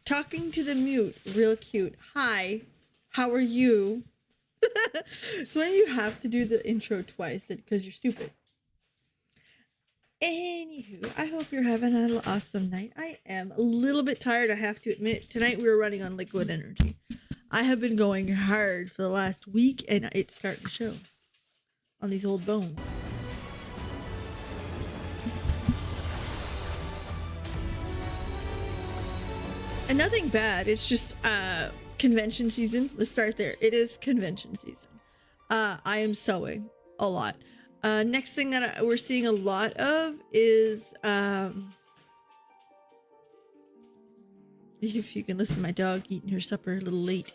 Talking to the mute, real cute. Hi, how are you? It's when you have to do the intro twice because you're stupid. Anywho, I hope you're having an awesome night. I am a little bit tired, I have to admit. Tonight we were running on liquid energy. I have been going hard for the last week and it's starting to show on these old bones. And nothing bad, it's just convention season. Let's start there. It is convention season. I am sewing a lot. Next thing that we're seeing a lot of is if you can listen to my dog eating her supper a little late.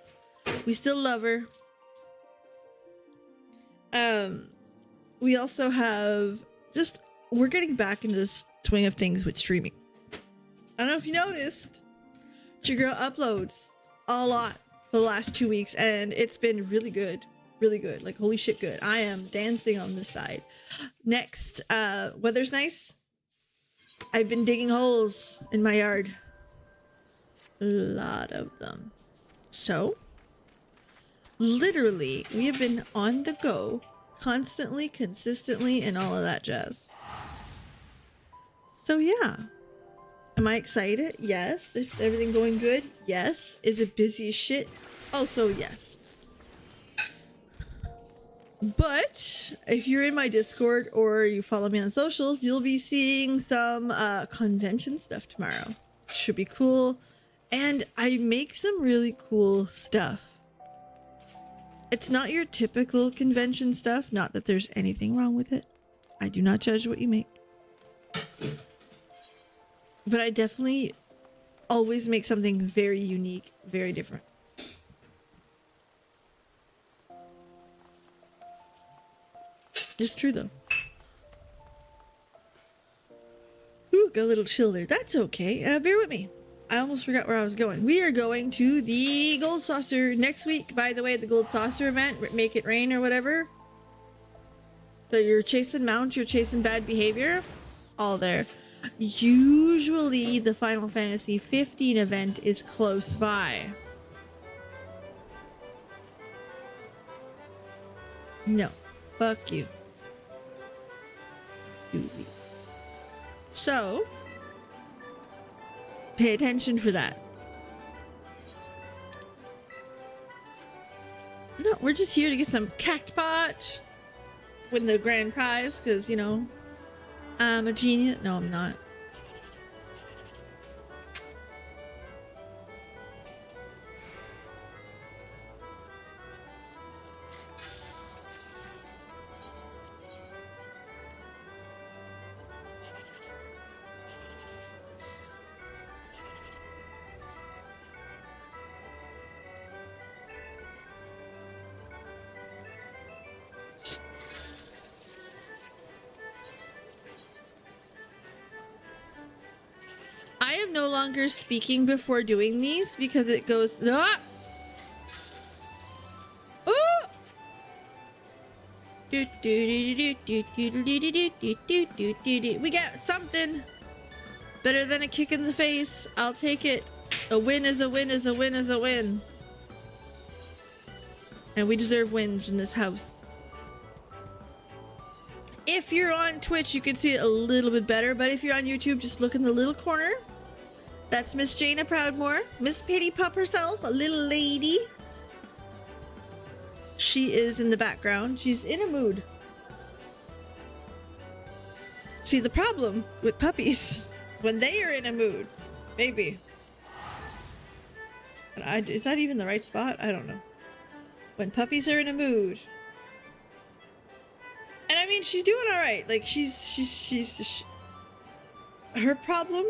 We still love her. We also have we're getting back into the swing of things with streaming. I don't know if you noticed, your girl uploads a lot for the last 2 weeks and it's been really good. Really good. Like, holy shit good. I am dancing on this side. Next, weather's nice. I've been digging holes in my yard. A lot of them. So, literally, we have been on the go constantly, consistently, and all of that jazz. So, yeah. Am I excited? Yes. Is everything going good? Yes. Is it busy as shit? Also, yes. But if you're in my Discord or you follow me on socials, you'll be seeing some convention stuff tomorrow. Should be cool. And I make some really cool stuff. It's not your typical convention stuff. Not that there's anything wrong with it. I do not judge what you make. But I definitely always make something very unique, very different. It's true though. Ooh, got a little chill there. That's okay. Bear with me. I almost forgot where I was going. We are going to the Gold Saucer next week. By the way, the Gold Saucer event, Make It Rain or whatever. So you're chasing mount, you're chasing bad behavior. All there. Usually the Final Fantasy 15 event is close by. No. Fuck you. So, pay attention for that. No, we're just here to get some cactpot. Win the grand prize, because, you know, I'm a genius. No, I'm not. I am no longer speaking before doing these because it goes. Ah! Oh! We got something better than a kick in the face. I'll take it. A win is a win is a win is a win. And we deserve wins in this house. If you're on Twitch, you can see it a little bit better, but if you're on YouTube, just look in the little corner. That's Miss Jaina Proudmore, Miss Pity Pup herself, a little lady. She is in the background. She's in a mood. See, the problem with puppies, when they are in a mood, baby. Is that even the right spot? I don't know. When puppies are in a mood. And I mean, she's doing all right. Like, she's her problem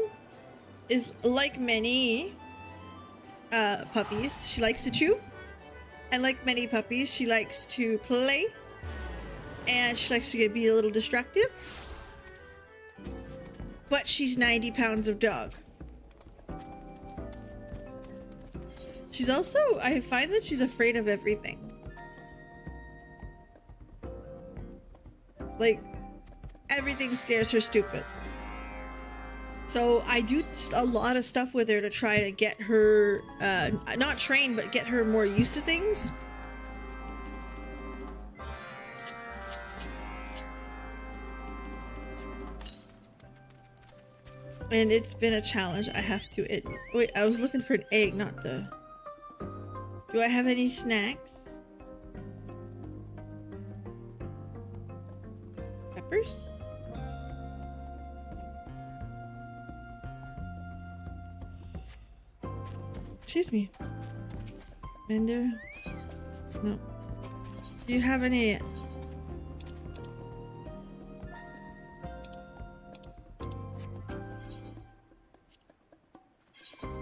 is like many puppies, she likes to chew. And like many puppies, she likes to play. And she likes to be a little destructive. But she's 90 pounds of dog. She's also, I find that she's afraid of everything. Like, everything scares her stupid. So I do a lot of stuff with her to try to get her, not trained, but get her more used to things. And it's been a challenge, I have to admit. Wait, I was looking for an egg, not the... Do I have any snacks? Peppers? Excuse me. Vendor? No. Do you have any...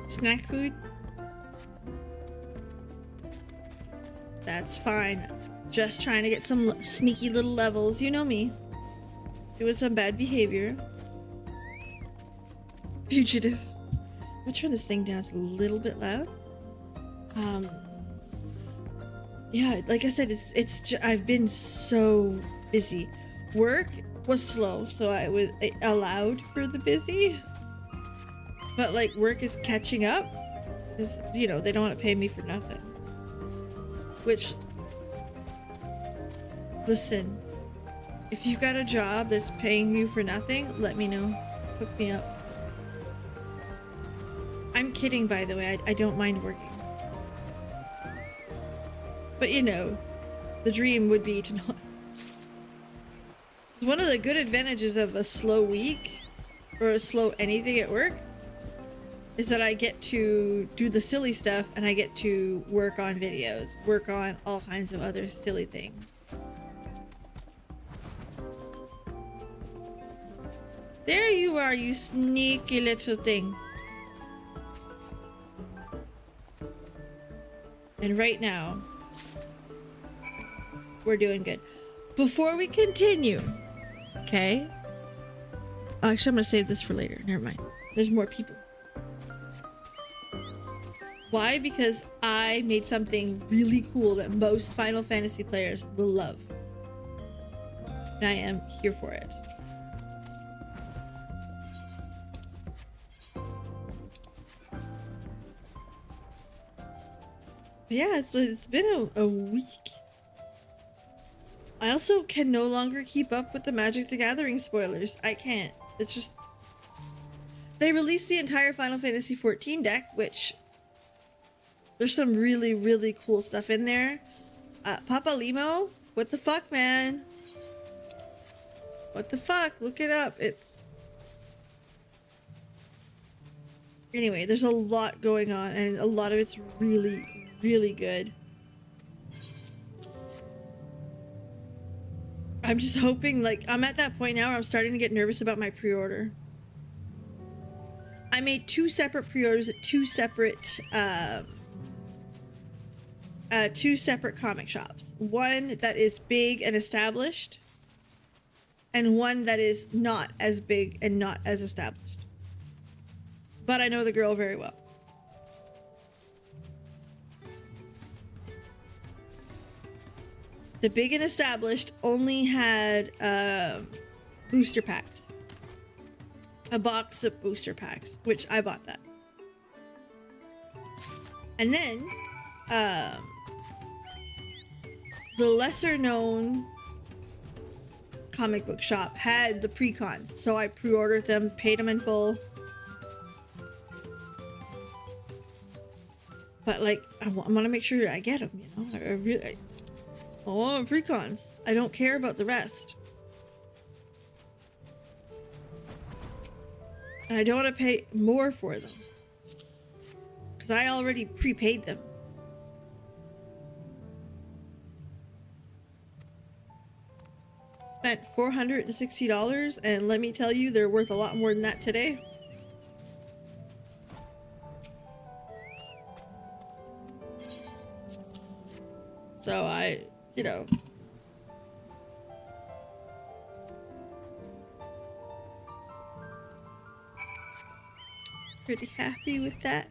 snack food? That's fine. Just trying to get some sneaky little levels. You know me. Doing some bad behavior. Fugitive. I'm gonna turn this thing down. It's a little bit loud. Yeah, like I said, I've been so busy. Work was slow, so I allowed for the busy. But like work is catching up because, you know, they don't want to pay me for nothing. Which, listen, if you've got a job that's paying you for nothing, let me know. Hook me up. I'm kidding, by the way. I don't mind working. But you know, the dream would be to not. One of the good advantages of a slow week or a slow anything at work is that I get to do the silly stuff and I get to work on videos, work on all kinds of other silly things. There you are, you sneaky little thing. And right now, we're doing good. Before we continue, okay? Actually, I'm gonna save this for later. Never mind. There's more people. Why? Because I made something really cool that most Final Fantasy players will love. And I am here for it. But yeah, it's been a week. I also can no longer keep up with the Magic the Gathering spoilers. I can't. It's just... They released the entire Final Fantasy XIV deck, which... There's some really, really cool stuff in there. Papa Limo? What the fuck, man? What the fuck? Look it up. It's... Anyway, there's a lot going on, and a lot of it's really, really good. I'm just hoping, like, I'm at that point now where I'm starting to get nervous about my pre-order. I made 2 separate pre-orders at 2 separate comic shops. One that is big and established, and one that is not as big and not as established. But I know the girl very well. The big and established only had booster packs. A box of booster packs, which I bought that. And then the lesser known comic book shop had the pre-cons, so I pre-ordered them, paid them in full. But like, I want to make sure I get them, you know. I want pre-cons. I don't care about the rest. And I don't want to pay more for them, because I already prepaid them. Spent $460, and let me tell you, they're worth a lot more than that today. So I, you know, pretty happy with that.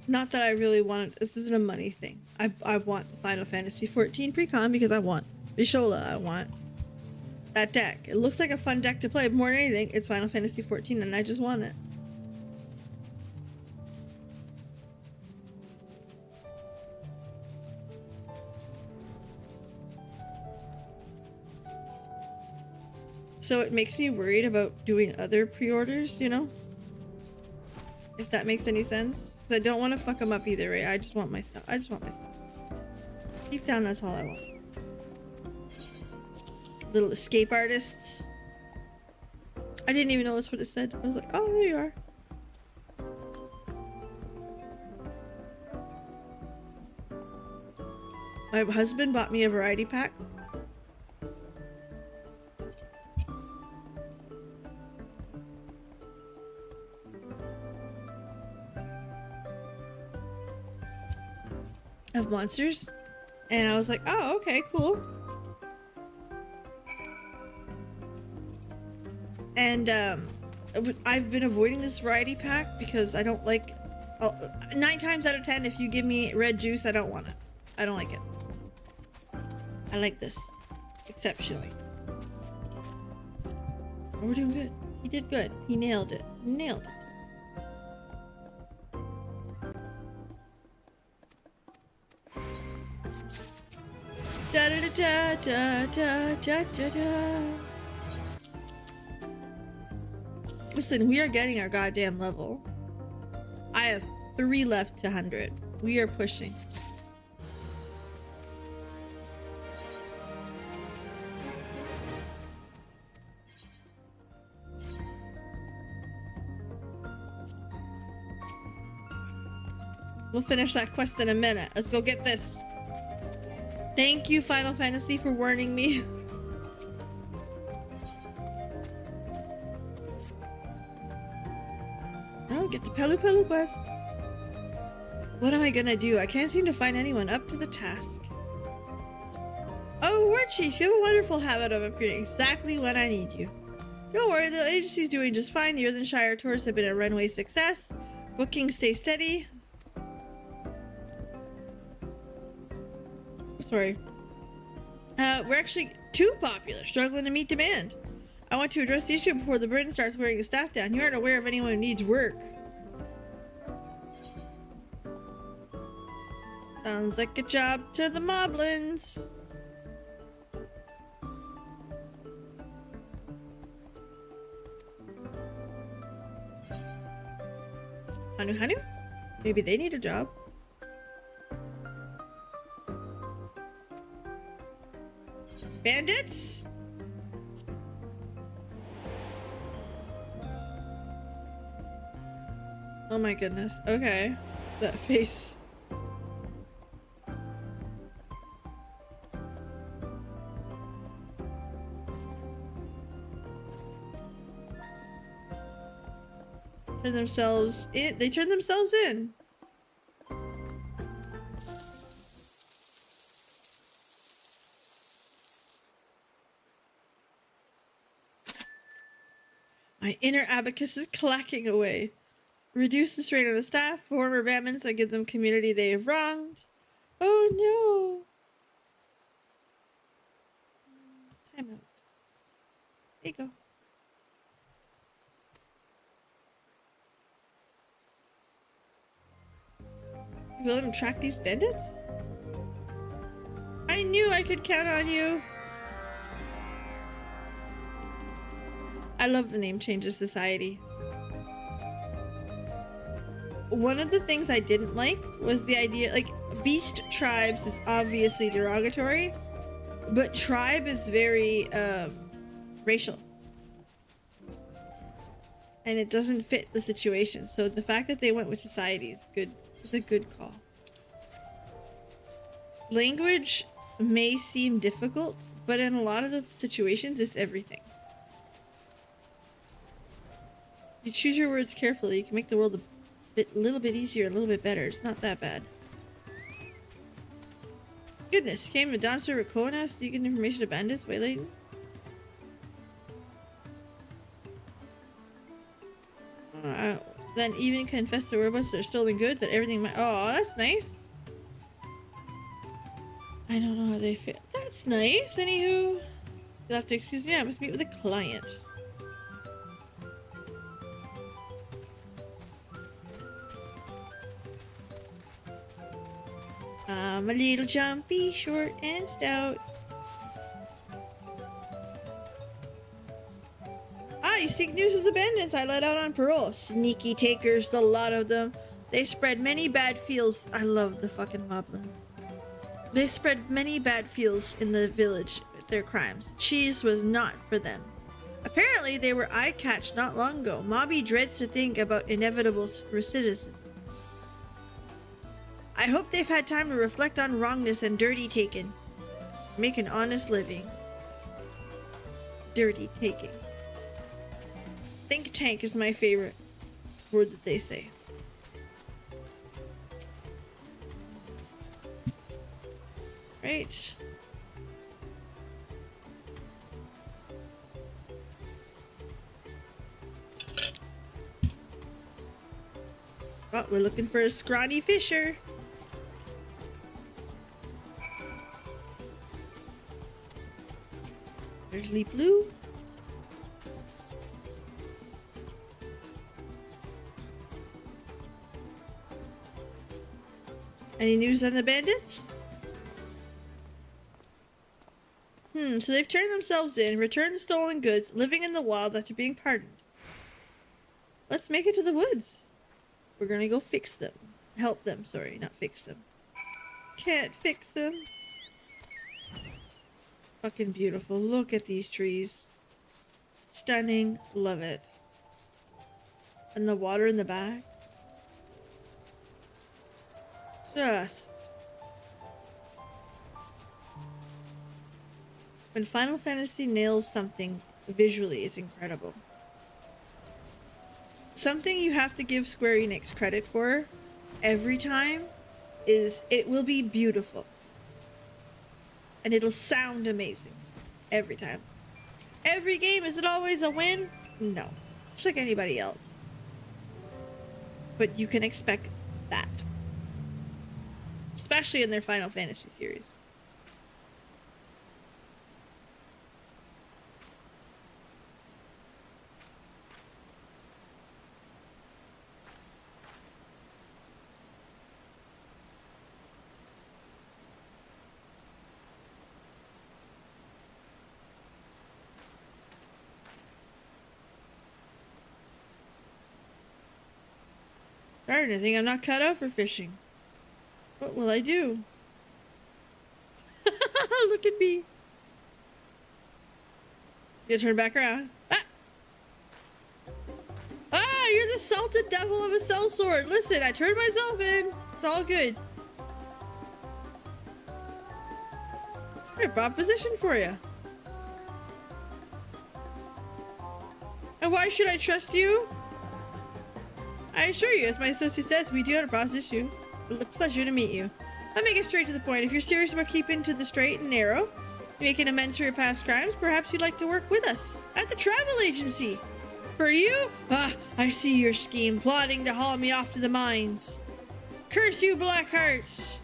Not that I really wanted, this isn't a money thing. I want the Final Fantasy XIV pre-con because I want Bishola, I want that deck. It looks like a fun deck to play. More than anything, it's Final Fantasy 14 and I just want it. So it makes me worried about doing other pre-orders, you know? If that makes any sense. Because I don't want to fuck them up either way. I just want my stuff. I just want my stuff. Deep down, that's all I want. Little escape artists. I didn't even know that's what it said. I was like, oh, there you are. My husband bought me a variety pack. Of monsters. And I was like, oh, okay, cool. And I've been avoiding this variety pack because I don't like 9 times out of 10 if you give me red juice, I don't want it. I don't like it. I like this exceptionally. Oh, we're doing good. He did good. He nailed it. Nailed it. Da da da da da da da da. Listen, we are getting our goddamn level. I have 3 left to 100. We are pushing. We'll finish that quest in a minute. Let's go get this. Thank you, Final Fantasy, for warning me. Oh, get the Pelu Pelu quest. What am I gonna do? I can't seem to find anyone up to the task. Oh, War Chief, you have a wonderful habit of appearing exactly when I need you. Don't worry, the agency's doing just fine. The Earthenshire tours have been a runway success. Bookings stay steady. Sorry. We're actually too popular, struggling to meet demand. I want to address the issue before the burden starts wearing the staff down. You aren't aware of anyone who needs work. Sounds like a job to the moblins. Hanu Hanu? Maybe they need a job. Bandits? Oh my goodness. Okay. That face. Turn themselves in. They turn themselves in. My inner abacus is clacking away. Reduce the strain on the staff, former Batmans that give them community they have wronged. Oh no. Time out. There you go. You will let him track these bandits? I knew I could count on you. I love the name change of society. One of the things I didn't like was the idea, like, beast tribes is obviously derogatory, but tribe is very racial. And it doesn't fit the situation. So the fact that they went with society is good. It's a good call. Language may seem difficult, but in a lot of the situations, it's everything. You choose your words carefully, you can make the world a little bit easier, a little bit better. It's not that bad. Goodness, came to Dawn Server Koana seeking information of bandits waylating. Then even confess to robots that are stolen goods, that everything might— oh, that's nice. I don't know how they fit. That's nice. Anywho. You'll have to excuse me, I must meet with a client. I'm a little jumpy, short and stout. Ah, you seek news of the bandits I let out on parole. Sneaky takers, the lot of them. They spread many bad feels. I love the fucking moblins. They spread many bad feels in the village with their crimes. Cheese was not for them. Apparently, they were eye-catched not long ago. Mobby dreads to think about inevitable recidivism. I hope they've had time to reflect on wrongness and dirty taken. Make an honest living. Dirty taking. Think tank is my favorite word that they say. Right. Oh, we're looking for a scrawny fisher. There's Leap Blue. Any news on the bandits? So they've turned themselves in, returned the stolen goods, living in the wild after being pardoned. Let's make it to the woods. We're gonna go fix them. Help them, sorry, not fix them. Can't fix them. Fucking beautiful. Look at these trees. Stunning. Love it. And the water in the back. Just. When Final Fantasy nails something visually, it's incredible. Something you have to give Square Enix credit for every time is it will be beautiful. And it'll sound amazing every time. Every game, is it always a win? No. Just like anybody else. But you can expect that. Especially in their Final Fantasy series. Starting to think I'm not cut out for fishing. What will I do? Look at me. You turn back around. Ah, you're the salted devil of a sellsword. Listen, I turned myself in. It's all good. I brought position for you. And why should I trust you? I assure you, as my associate says, we do not process you. It's a pleasure to meet you. I'll make it straight to the point. If you're serious about keeping to the straight and narrow, making amends for your past crimes, perhaps you'd like to work with us at the travel agency. For you? Ah, I see your scheme, plotting to haul me off to the mines. Curse you, black hearts.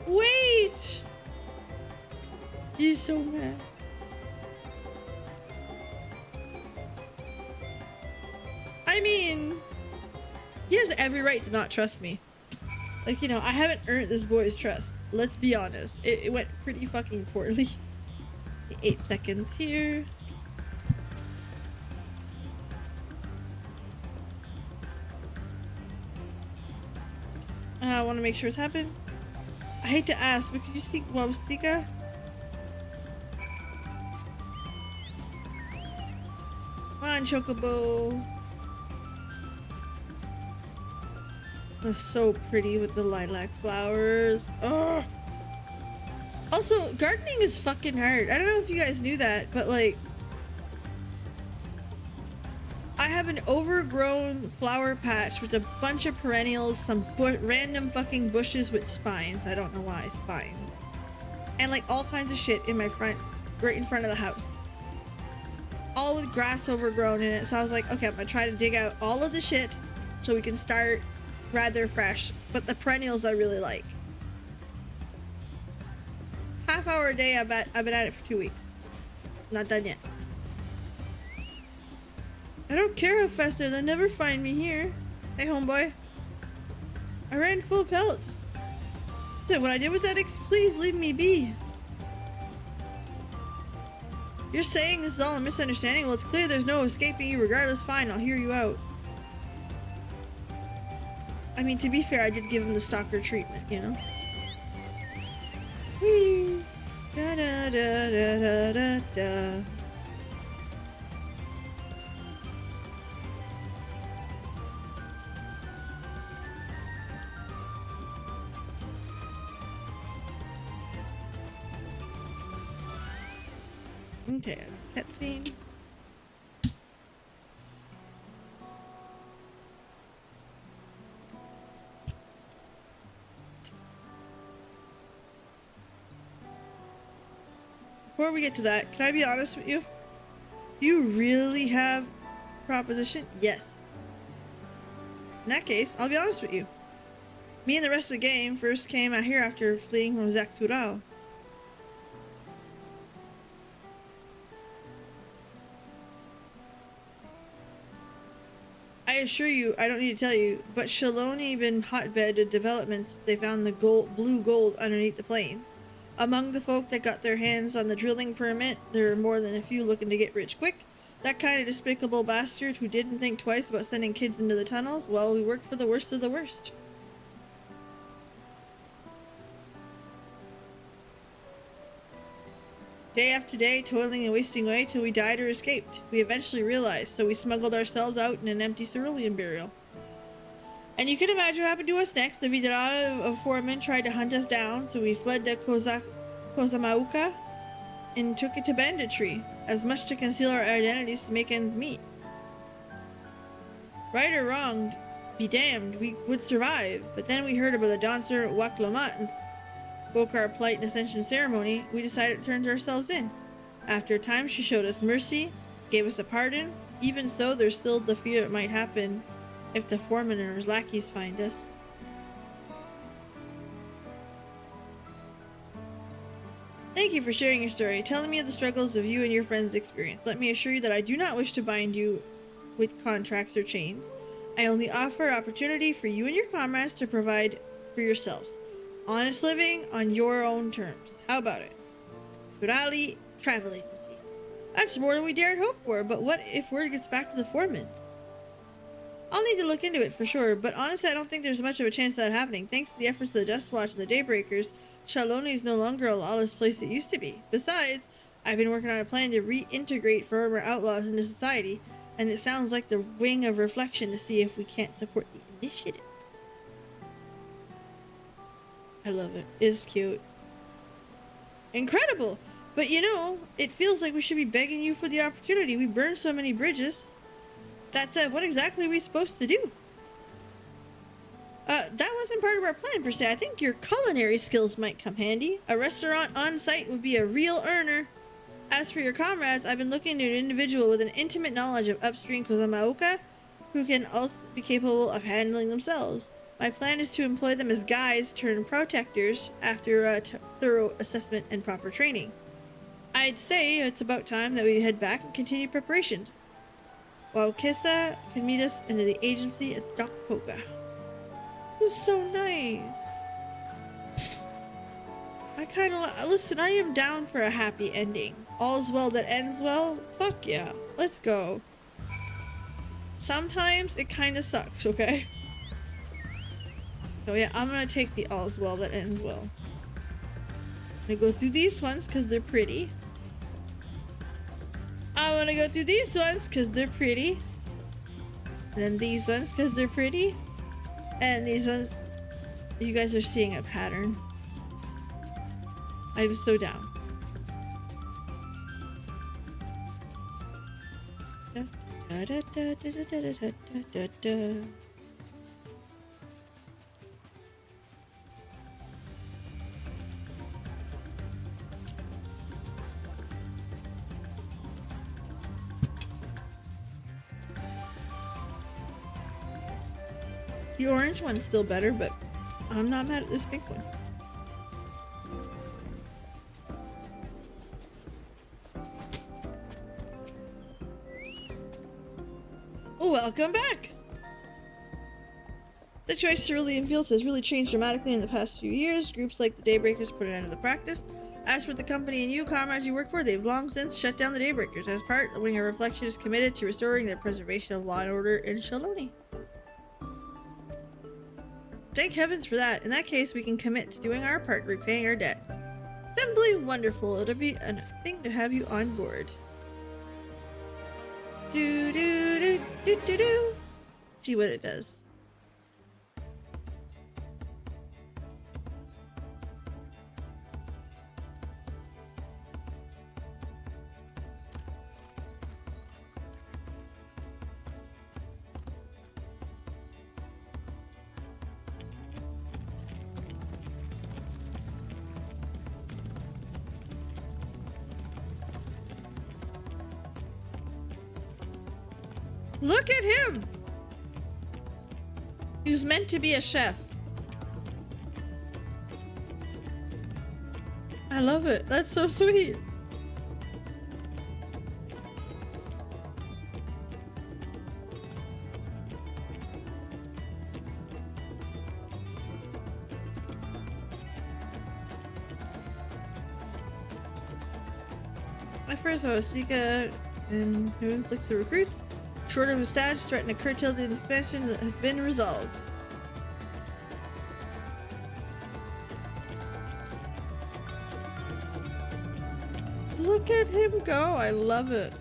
Wait! He's so mad. I mean, he has every right to not trust me. Like, you know, I haven't earned this boy's trust. Let's be honest. It went pretty fucking poorly. 8 seconds here. I want to make sure it's happened. I hate to ask, but could you see Wabstika? Come on, Chocobo. That's so pretty with the lilac flowers. Oh. Also, gardening is fucking hard. I don't know if you guys knew that, but like, I have an overgrown flower patch with a bunch of perennials, some random fucking bushes with spines. I don't know why, spines. And like all kinds of shit in my front, right in front of the house. All with grass overgrown in it. So I was like, okay, I'm gonna try to dig out all of the shit so we can start rather fresh. But the perennials I really like. Ha half hour a day. I've been at it for 2 weeks. Not done yet. I don't care how fast they'll never find me here. Hey, homeboy. I ran full pelt. So what I did was ethics. Please leave me be. You're saying this is all a misunderstanding? Well, it's clear there's no escaping you regardless. Fine, I'll hear you out. I mean, to be fair, I did give him the stalker treatment, you know? Whee! Da da da da da da da. Okay, cutscene. Before we get to that, can I be honest with you? You really have proposition? Yes. In that case, I'll be honest with you. Me and the rest of the game first came out here after fleeing from Zakturao. I assure you, I don't need to tell you, but Shaloni been hotbed of developments since they found the blue gold underneath the plains. Among the folk that got their hands on the drilling permit, there are more than a few looking to get rich quick. That kind of despicable bastard who didn't think twice about sending kids into the tunnels, well, we worked for the worst of the worst. Day after day, toiling and wasting away till we died or escaped. We eventually realized, so we smuggled ourselves out in an empty cerulean burial. And you can imagine what happened to us next. The Vidrala of foremen tried to hunt us down, so we fled to Kozamauka and took it to banditry, as much to conceal our identities to make ends meet. Right or wrong, be damned, we would survive. But then we heard about the dancer Waklamat and spoke our plight and ascension ceremony. We decided to turn ourselves in. After a time, she showed us mercy, gave us a pardon. Even so, there's still the fear it might happen if the foreman or his lackeys find us. Thank you for sharing your story, telling me of the struggles of you and your friends' experience. Let me assure you that I do not wish to bind you with contracts or chains. I only offer opportunity for you and your comrades to provide for yourselves. Honest living on your own terms. How about it? Furali Travel Agency. That's more than we dared hope for, but what if word gets back to the foreman? I'll need to look into it for sure, but honestly I don't think there's much of a chance of that happening. Thanks to the efforts of the Dust Watch and the Daybreakers, Shaloni is no longer a lawless place it used to be. Besides, I've been working on a plan to reintegrate former outlaws into society, and it sounds like the wing of reflection to see if we can't support the initiative. I love it. It's cute. Incredible! But you know, it feels like we should be begging you for the opportunity. We burned so many bridges. That said, what exactly are we supposed to do? That wasn't part of our plan per se. I think your culinary skills might come handy. A restaurant on site would be a real earner. As for your comrades, I've been looking at an individual with an intimate knowledge of upstream Kozamauka who can also be capable of handling themselves. My plan is to employ them as guides turned protectors after a thorough assessment and proper training. I'd say it's about time that we head back and continue preparations. While Kissa can meet us into the agency at Dokpoga. This is so nice. I kind of listen. I am down for a happy ending. All's well that ends well. Fuck yeah, let's go. Sometimes it kind of sucks. Okay. So yeah, I'm gonna take the all's well that ends well. I'm gonna go through these ones because they're pretty. I want to go through these ones because they're pretty. And then these ones because they're pretty. And these ones. You guys are seeing a pattern. I'm so down. Da, da, da, da, da, da, da, da, da. The orange one's still better, but I'm not mad at this pink one. Welcome back! The situation Cerulean Fields has really changed dramatically in the past few years. Groups like the Daybreakers put an end to the practice. As for the company and you, comrades you work for, they've long since shut down the Daybreakers. As part, the Wing of Reflection is committed to restoring the preservation of law and order in Shaloni. Thank heavens for that. In that case, we can commit to doing our part, repaying our debt. Simply wonderful. It'll be a thing to have you on board. Do do do do do do. See what it does. Look at him! He was meant to be a chef. I love it. That's so sweet. My first host, Nika, and who inflicts the recruits. Short of a stage threatened to curtail the expansion that has been resolved. Look at him go. I love it.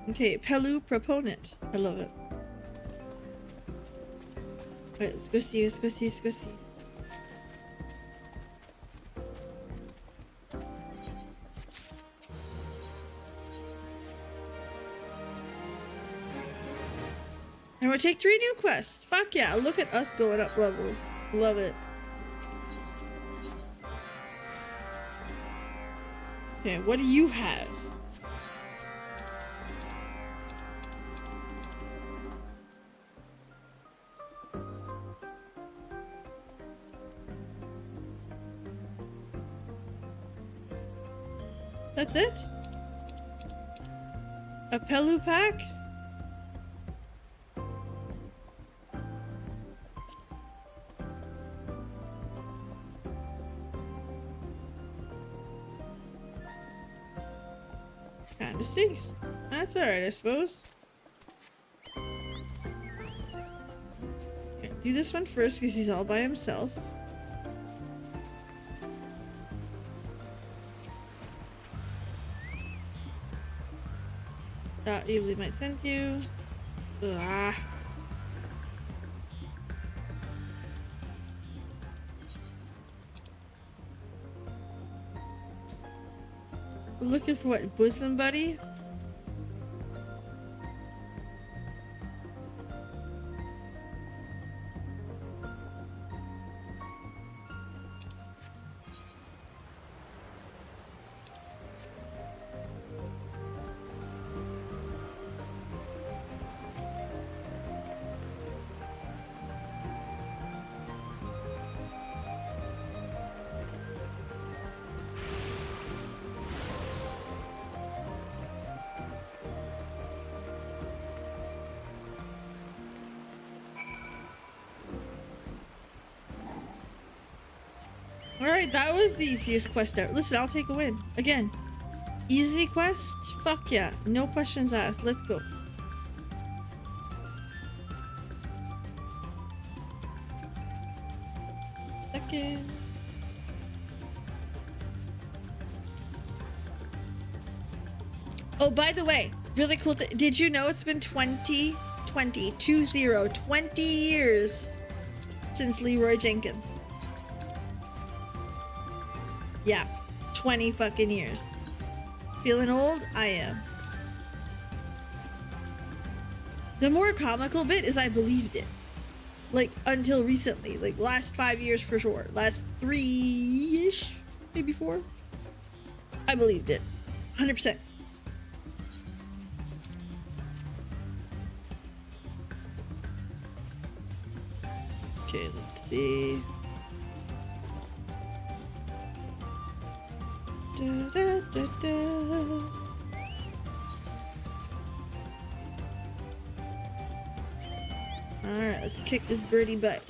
Okay, Pelu proponent. I love it. Alright, let's go see, let's go see, let's go see. And we'll take 3 new quests. Fuck yeah, look at us going up levels. Love it. Okay, what do you have? That's it? A Pelu pack? Kinda stinks. That's alright, I suppose. Okay, do this one first because he's all by himself. Evilly might send you. Ugh. We're looking for what? Bosom buddy? Alright, that was the easiest quest out. Listen, I'll take a win. Again. Easy quest? Fuck yeah. No questions asked. Let's go. Second. Oh, by the way, really cool. Did you know it's been 20 years since Leroy Jenkins? Yeah, 20 fucking years. Feeling old? I am. The more comical bit is I believed it. Like, until recently. Like, last 5 years for sure. Last 3-ish, maybe 4. I believed it. 100%. Okay, let's see. Da, da, da, da. Alright, let's kick this birdie butt.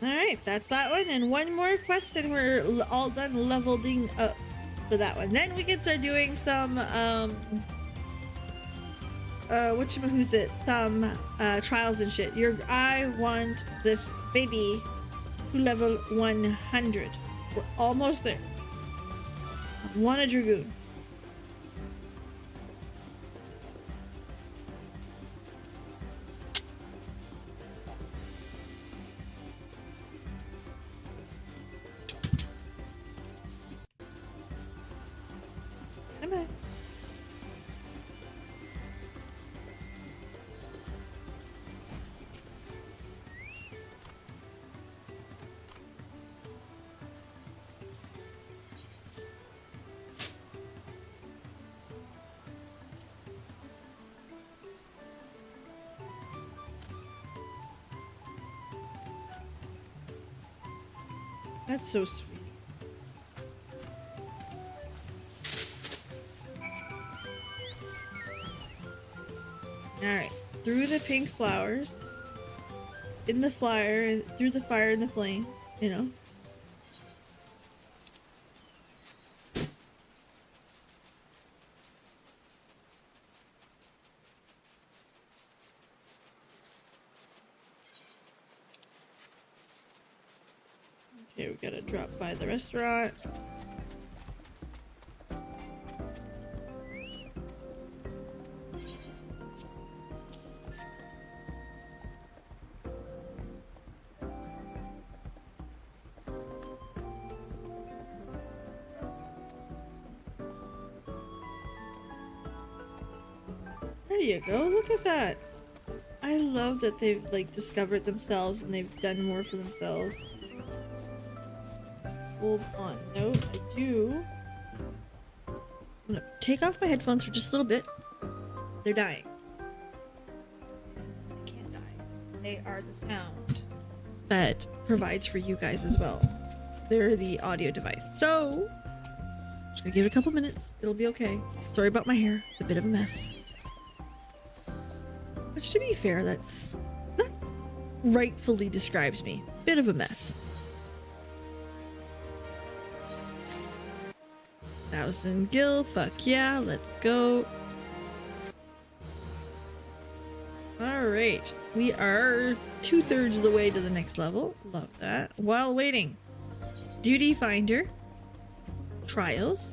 Alright, that's that one, and one more quest and we're all done leveling up for that one. Then we can start doing some whatchamahoosit, some trials and shit. I want this baby to level 100. We're almost there. I want a Dragoon. Come on. That's so sweet. Alright, through the pink flowers, in the fire, through the fire and the flames, you know. Okay, we gotta drop by the restaurant. There you go, look at that. I love that they've like discovered themselves and they've done more for themselves. Hold on, no, I do. I'm gonna take off my headphones for just a little bit. They're dying. They can't die. They are the sound that provides for you guys as well. They're the audio device. So, just gonna give it a couple minutes. It'll be okay. Sorry about my hair. It's a bit of a mess. Which, to be fair, that rightfully describes me. Bit of a mess. 1,000 gil, fuck yeah, let's go. Alright, we are 2/3 of the way to the next level. Love that. While waiting, Duty Finder, Trials.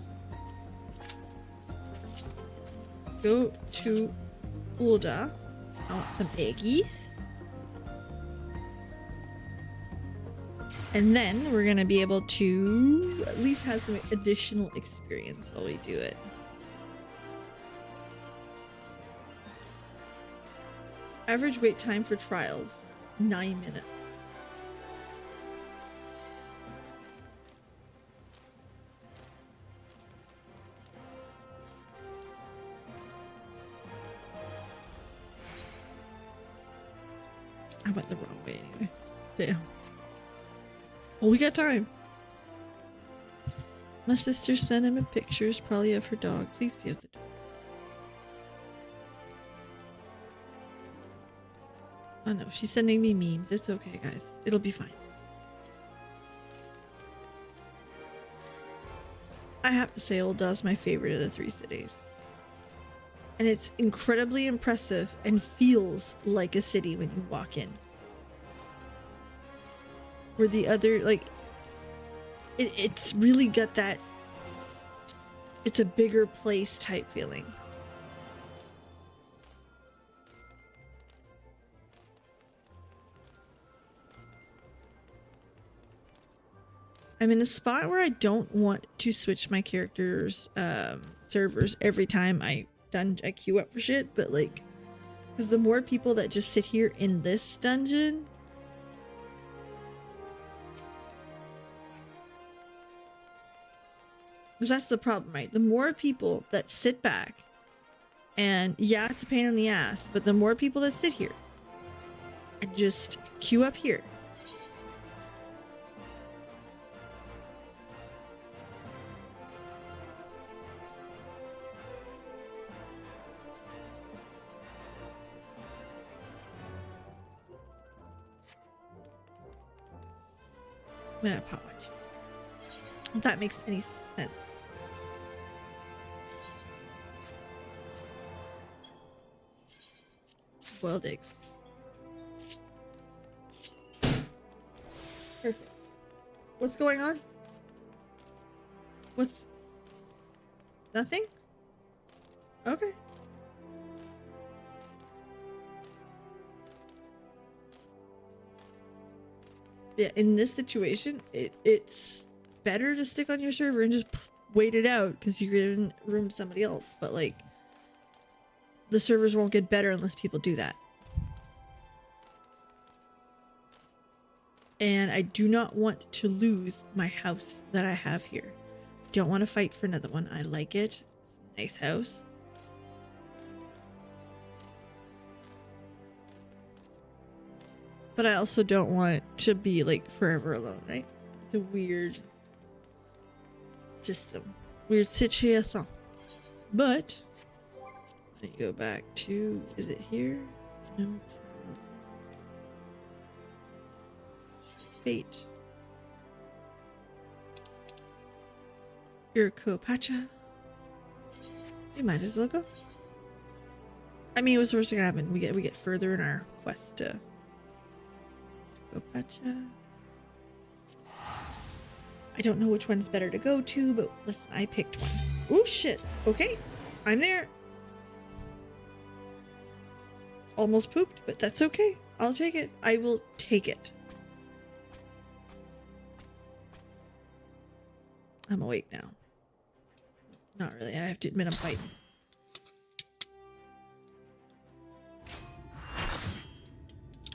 Let's go to Ulda. I want some eggies. And then we're gonna be able to at least have some additional experience while we do it. Average wait time for trials, 9 minutes. I went the wrong way anyway. Damn. Well, we got time. My sister sent him pictures, probably of her dog. Please be of the dog. Oh no, she's sending me memes. It's okay, guys. It'll be fine. I have to say, Ulda's my favorite of the 3 cities. And it's incredibly impressive and feels like a city when you walk in. Where the other, like, it's really got that, it's a bigger place type feeling. I'm in a spot where I don't want to switch my character's servers every time I queue up for shit, but like, because the more people that just sit here in this dungeon, because that's the problem, right? The more people that sit back, and yeah, it's a pain in the ass, but the more people that sit here and just queue up here, I'm gonna pop it. If that makes any sense. Boiled eggs. Perfect. What's going on? What's... Nothing? Okay. Yeah, in this situation, it's better to stick on your server and just wait it out because you're giving room to somebody else. But like, the servers won't get better unless people do that. And I do not want to lose my house that I have here. Don't want to fight for another one. I like it. It's a nice house. But I also don't want to be like forever alone, right? It's a weird system. Weird situation. But let me go back to, is it here? No problem. Fate. Irko Pacha. We might as well go. I mean, what's the worst thing that happen? We get further in our quest to go Pacha. I don't know which one's better to go to, but listen, I picked one. Oh shit. Okay. I'm there. Almost pooped, but that's okay. I'll take it. I will take it. I'm awake now. Not really. I have to admit I'm fighting.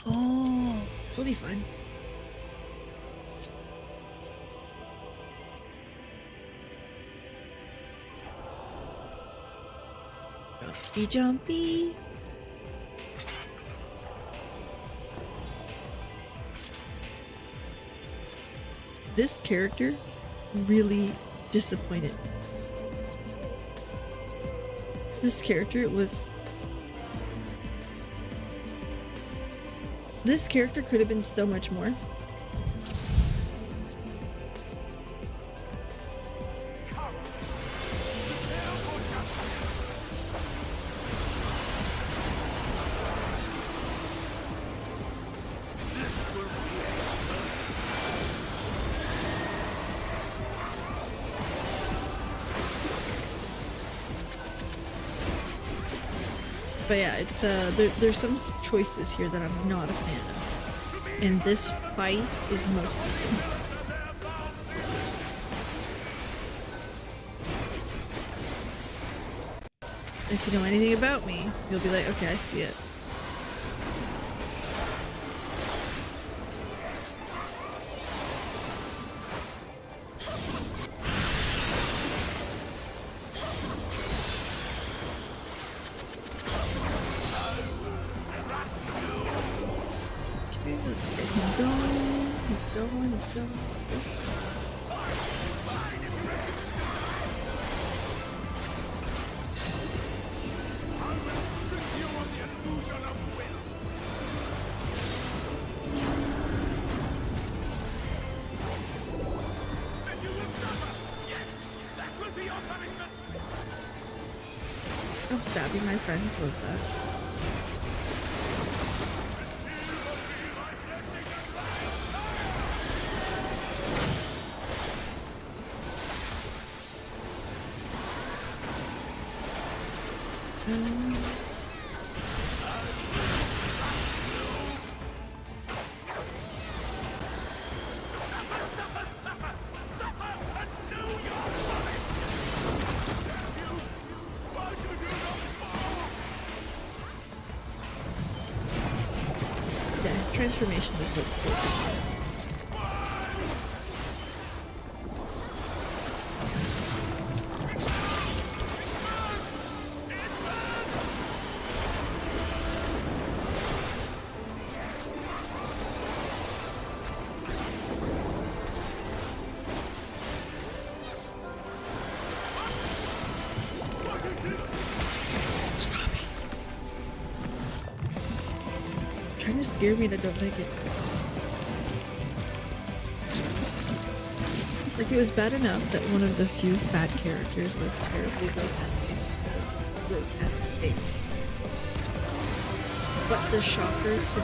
Oh, this will be fun. Jumpy, jumpy. This character really disappointed me. This character could have been so much more. But yeah, it's there's some choices here that I'm not a fan of, and this fight is most of them. If you know anything about me, you'll be like, okay, I see it. Oh, stabbing my friends, love that. transformation of what's cool. Trying to scare me and I don't like it. Like, it was bad enough that one of the few fat characters was terribly grotesque. But the shocker to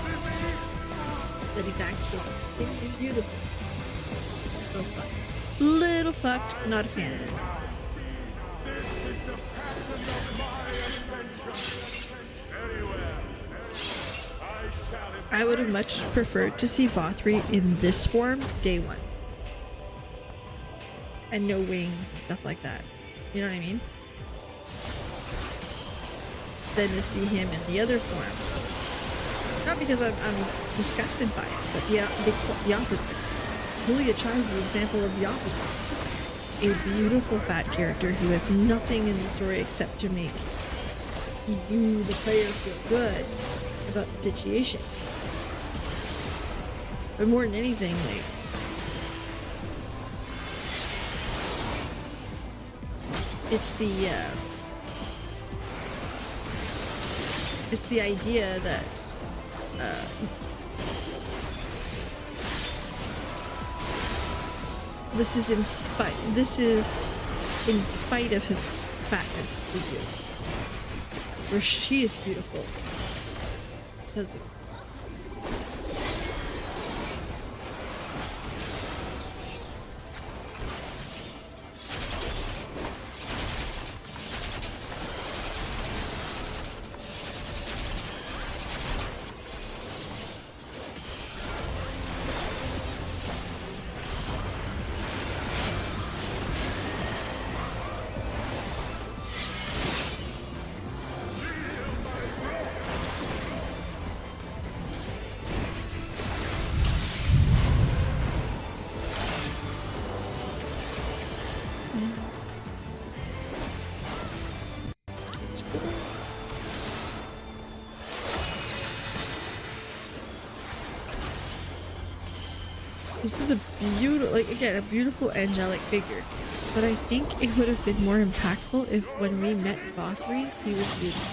that he's actually thinking beautiful. So fucked. Little fucked, not a fan. This is the pattern of my ascension. Anywhere. I would have much preferred to see Vothri in this form day one. And no wings and stuff like that. You know what I mean? Than to see him in the other form. Not because I'm disgusted by it, but the opposite. Julia Chai is the example of the opposite. A beautiful fat character who has nothing in the story except to make you, the player, feel good about the situation. But more than anything, like, it's the idea that this is in spite of his fatness, where she is beautiful because of this is a beautiful, like, again, a beautiful angelic figure. But I think it would have been more impactful if when we met Vothri, he was beautiful.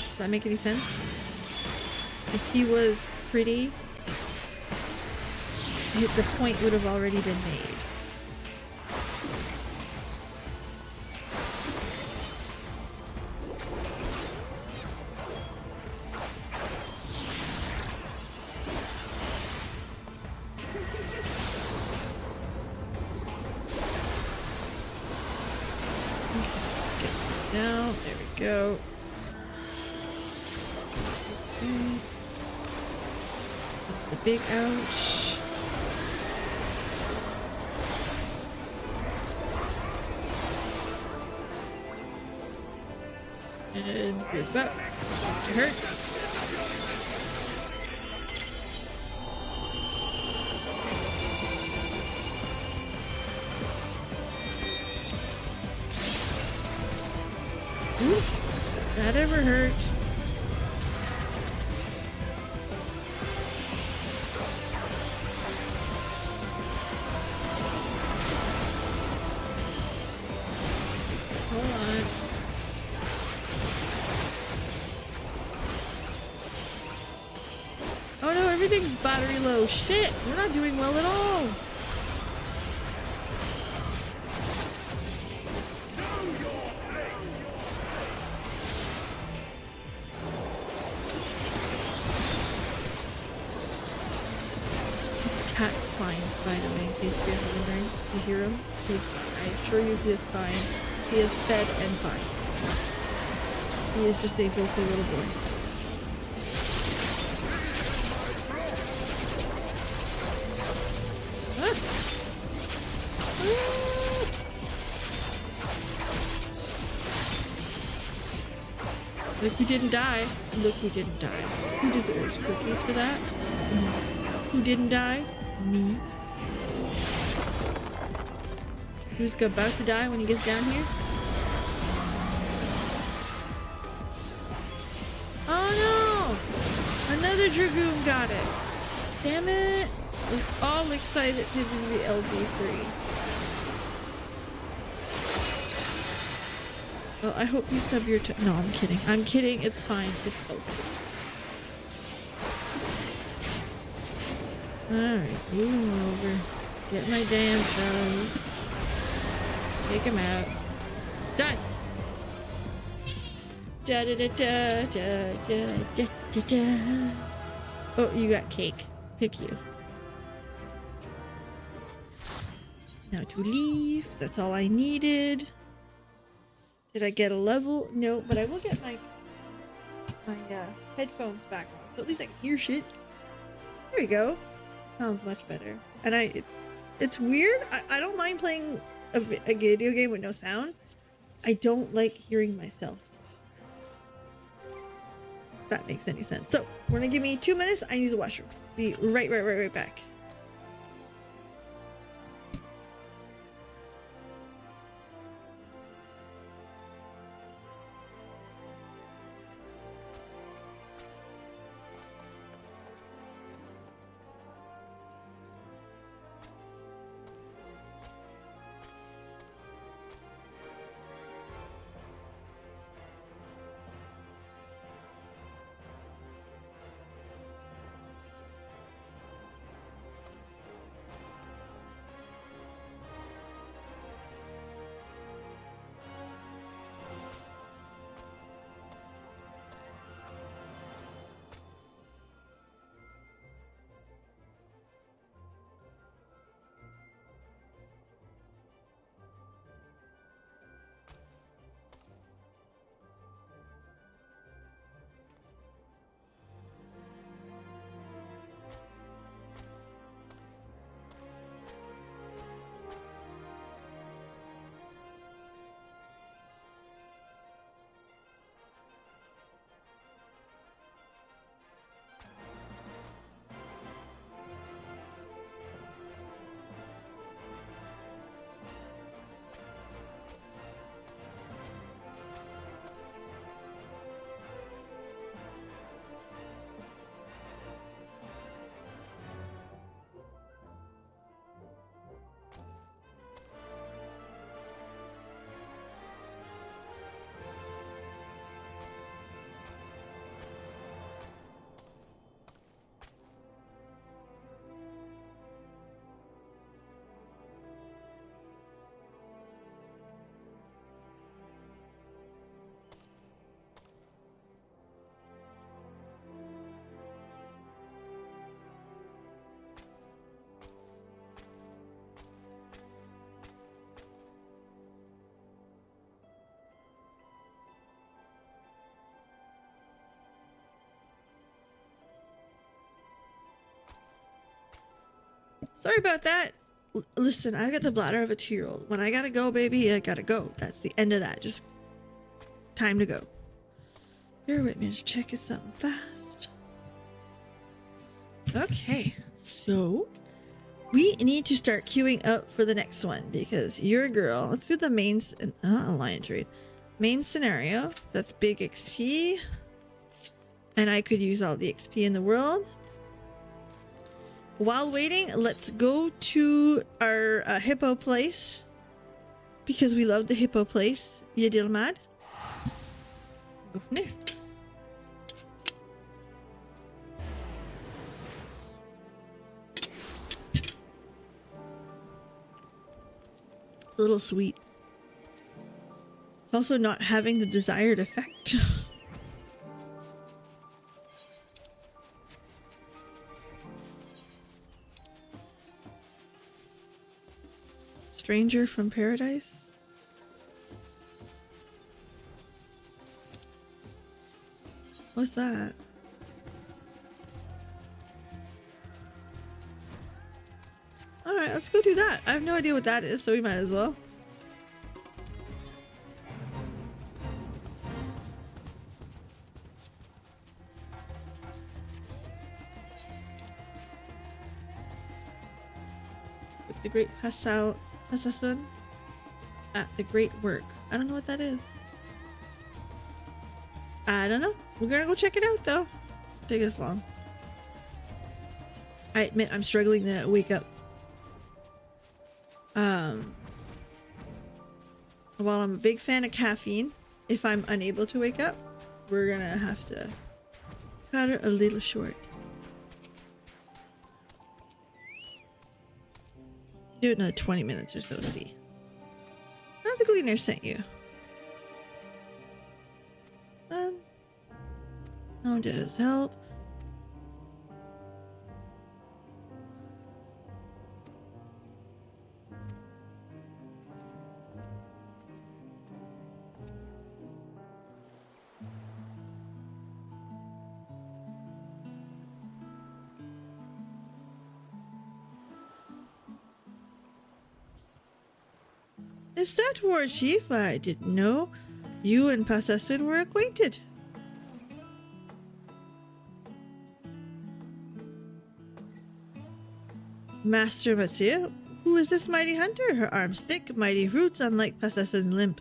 Does that make any sense? If he was pretty, the point would have already been made. Now, there we go. Okay. That's the big ouch. And group up. It hurt. Ooh, that ever hurt? Hold on. Oh no, everything's battery low. Shit, we're not doing well at all. Cat's fine, by the way, in case you're wondering. You hear him? I assure you he is fine. He is fed and fine. He is just a vocal little boy. Ah! Ah! Look, we didn't die. Look, we didn't die. Who deserves cookies for that? Who didn't die? Me. Who's about to die when he gets down here? Oh no! Another Dragoon got it. Damn it. I was all excited to do the LB3. Oh, I hope you stub your toe. No, I'm kidding. I'm kidding. It's fine. It's okay. Alright, move him over. Get my damn fellas. Take him out. Done! Da da da da da da da da da. Oh, you got cake. Pick you. Now to leave. That's all I needed. Did I get a level? No, but I will get my headphones back on, so at least I can hear shit. There we go. Sounds much better. And it's weird. I don't mind playing a video game with no sound. I don't like hearing myself talk. If that makes any sense. So we're gonna give me 2 minutes. I use the washroom. Be right back. Sorry about that. Listen, I got the bladder of a 2-year-old. When I gotta go, baby, I gotta go. That's the end of that. Just time to go. Bear with me, just checking something fast. Okay, so we need to start queuing up for the next one because you're a girl. Let's do the main alliance raid. Main scenario. That's big XP. And I could use all the XP in the world. While waiting, let's go to our hippo place because we love the hippo place. You deal mad? Go from there. It's a little sweet. It's also not having the desired effect. Stranger from Paradise? What's that? Alright, let's go do that. I have no idea what that is, so we might as well. like the great Passasun at the great work. I don't know what that is. I don't know. We're gonna go check it out though. Take us long. I admit I'm struggling to wake up. While I'm a big fan of caffeine, if I'm unable to wake up, we're gonna have to cut it a little short. Do it another 20 minutes or so, see. Not the cleaner sent you. No, does help. Is that war chief? I didn't know you and Passasun were acquainted. Master Matsuya, who is this mighty hunter? Her arms thick, mighty roots, unlike Passasun's limp.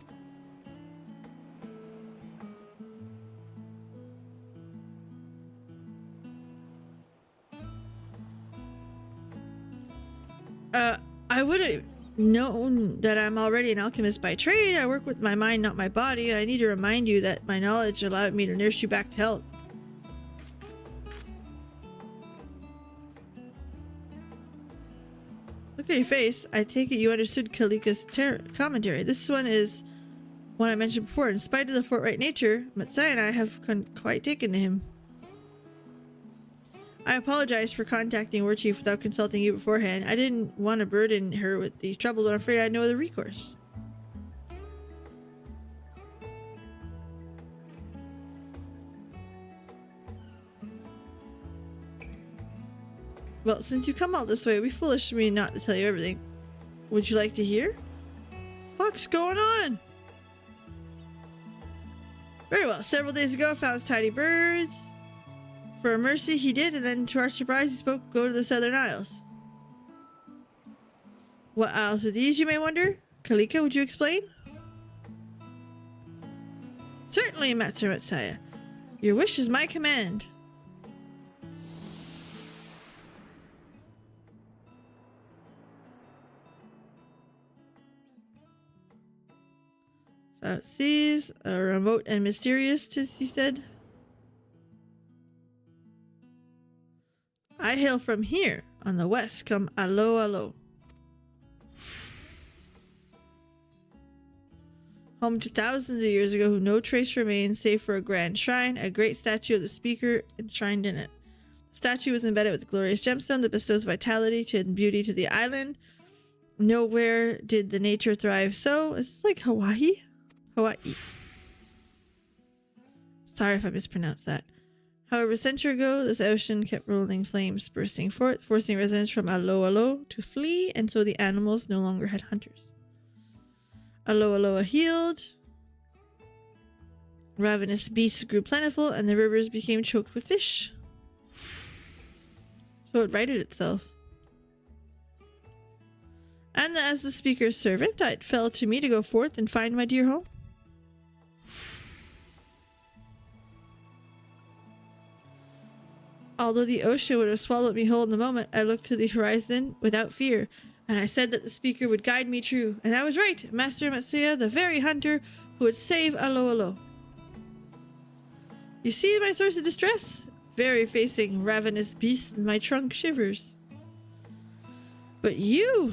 I would have known that I'm already an alchemist by trade. I work with my mind, not my body. I need to remind you that my knowledge allowed me to nurse you back to health. Look at your face. I take it you understood Kalika's commentary. This one is one I mentioned before. In spite of the forthright nature, Matsuya and I have quite taken to him. I apologize for contacting War Chief without consulting you beforehand. I didn't want to burden her with these troubles, but I'm afraid I had no other recourse. Well, since you come all this way, it would be foolish of me not to tell you everything. Would you like to hear? What's going on? Very well. Several days ago, I found this tiny bird. For a mercy, he did, and then to our surprise, he spoke, go to the Southern Isles. What isles are these, you may wonder? Kalika, would you explain? Certainly, Master Matsuya. Your wish is my command. South Seas, remote and mysterious, he said. I hail from here. On the west come Alo Alo. Home to thousands of years ago who no trace remains save for a grand shrine, a great statue of the speaker enshrined in it. The statue was embedded with a glorious gemstone that bestows vitality and beauty to the island. Nowhere did the nature thrive so. Is this like Hawaii? Hawaii. Sorry if I mispronounced that. However, a century ago, this ocean kept rolling flames bursting forth, forcing residents from Alo Alo to flee, and so the animals no longer had hunters. Alo Aloa healed. Ravenous beasts grew plentiful, and the rivers became choked with fish. So it righted itself. And as the speaker's servant, it fell to me to go forth and find my dear home. Although the ocean would have swallowed me whole in the moment, I looked to the horizon without fear, and I said that the speaker would guide me true. And I was right, Master Matsuya, the very hunter who would save Alo Alo. You see my source of distress? Very facing ravenous beasts, and my trunk shivers. But you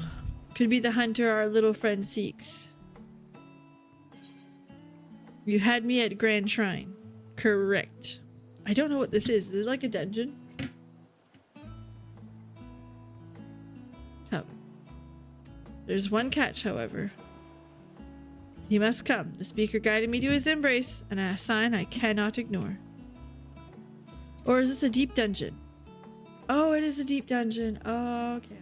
could be the hunter our little friend seeks. You had me at Grand Shrine. Correct. I don't know what this is. Is it like a dungeon? Come. There's one catch, however. He must come. The speaker guided me to his embrace, and a sign I cannot ignore. Or is this a deep dungeon? Oh, it is a deep dungeon. Oh, okay.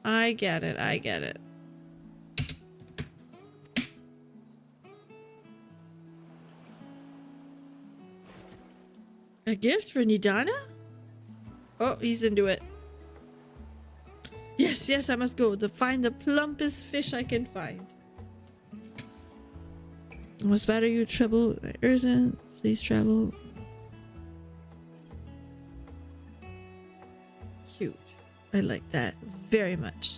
I get it. I get it. A gift for Nidana? Oh, he's into it. Yes, yes, I must go to find the plumpest fish I can find. Must matter you trouble urgent. Please travel. Huge. I like that very much.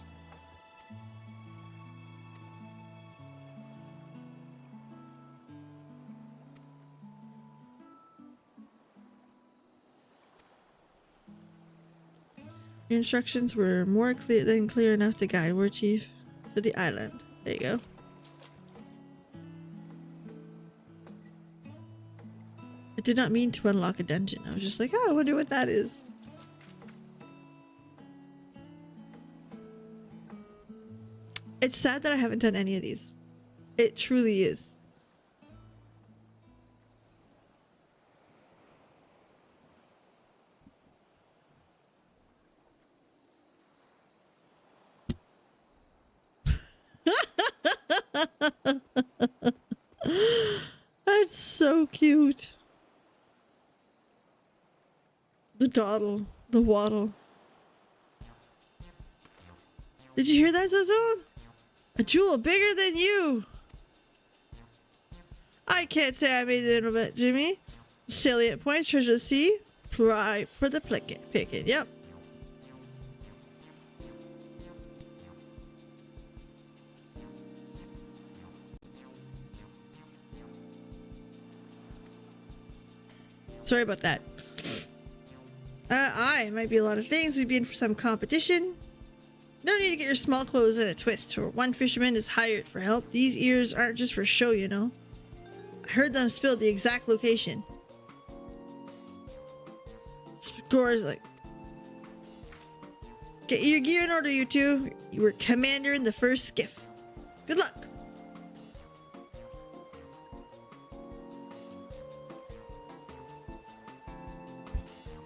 Your instructions were more clear enough to guide War Chief to the island. There you go. I did not mean to unlock a dungeon. I was just like, oh, I wonder what that is. It's sad that I haven't done any of these. It truly is. That's so cute. The dawdle, the waddle. Did you hear that, Zazone? A jewel bigger than you. I can't say I made it in a bit, Jimmy. Salient points, treasure the sea, pride for the picking. Yep. Sorry about that. It might be a lot of things. We'd be in for some competition. No need to get your small clothes in a twist. For one fisherman is hired for help. These ears aren't just for show, you know. I heard them spill the exact location. Scores like... Get your gear in order, you two. You were commander in the first skiff. Good luck.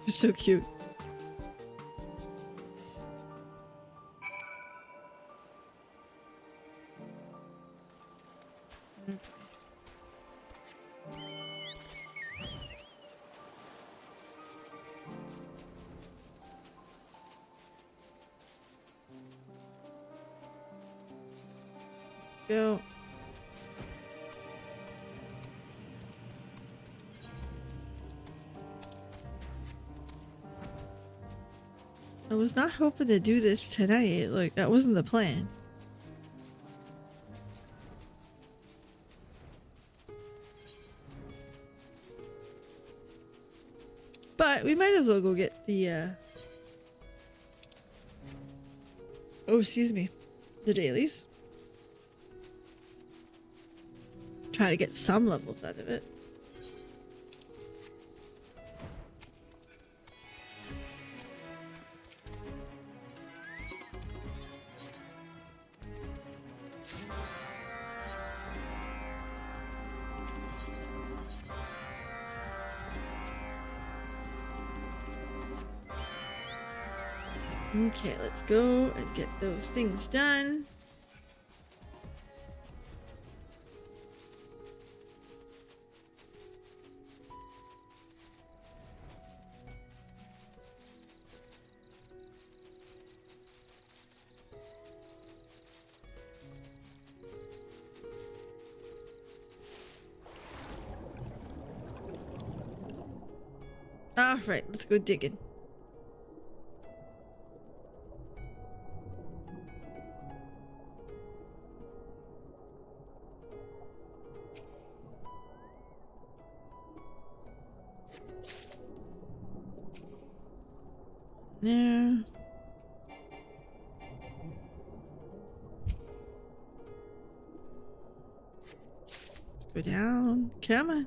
You're so cute. Go. I was not hoping to do this tonight. Like, that wasn't the plan. But we might as well go get the, oh, excuse me. The dailies. Try to get some levels out of it. Okay, let's go and get those things done. All right, let's go digging. There. Go down. Come on.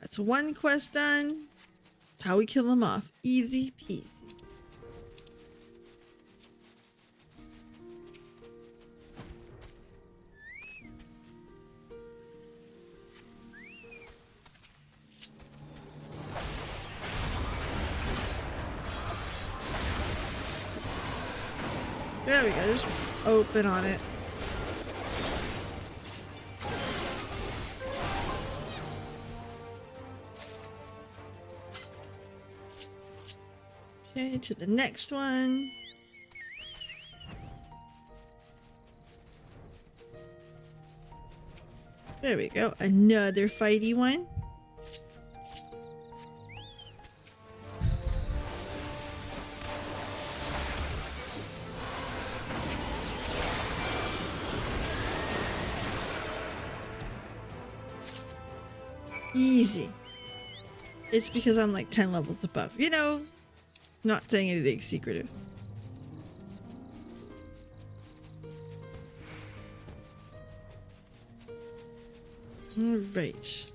That's one quest done. That's how we kill them off. Easy peasy. There we go. Just open on it. Okay, to the next one. There we go. Another fighty one. Easy. It's because I'm like 10 levels above. You know, not saying anything secretive. All right.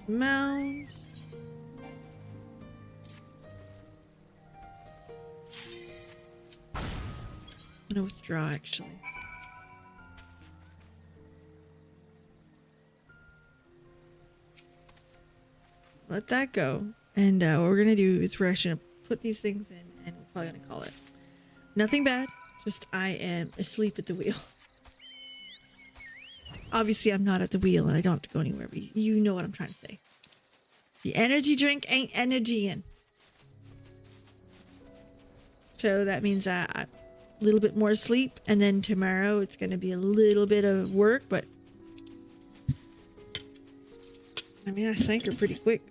Mount. I'm gonna withdraw actually. Let that go. And what we're gonna do is we're actually gonna put these things in and we're probably gonna call it. Nothing bad. Just I am asleep at the wheel. Obviously, I'm not at the wheel and I don't have to go anywhere, but you know what I'm trying to say. The energy drink ain't energy-ing. So that means a little bit more sleep, and then tomorrow it's going to be a little bit of work, but I mean, I sank her pretty quick.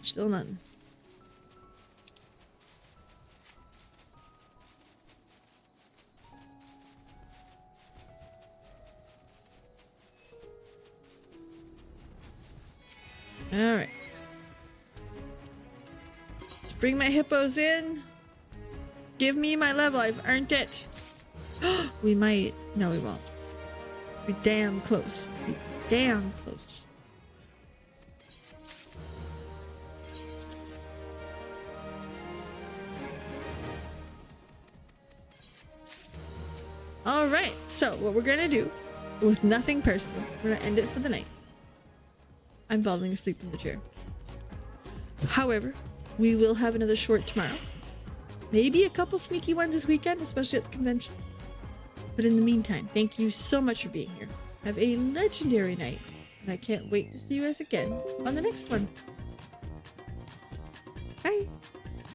Still nothing. All right. Let's bring my hippos in. Give me my level. I've earned it. We might. No, we won't. We're damn close. We're damn close. All right. So what we're going to do, with nothing personal, we're going to end it for the night. I'm falling asleep in the chair. However, we will have another short tomorrow. Maybe a couple sneaky ones this weekend, especially at the convention. But in the meantime, thank you so much for being here. Have a legendary night. And I can't wait to see you guys again on the next one.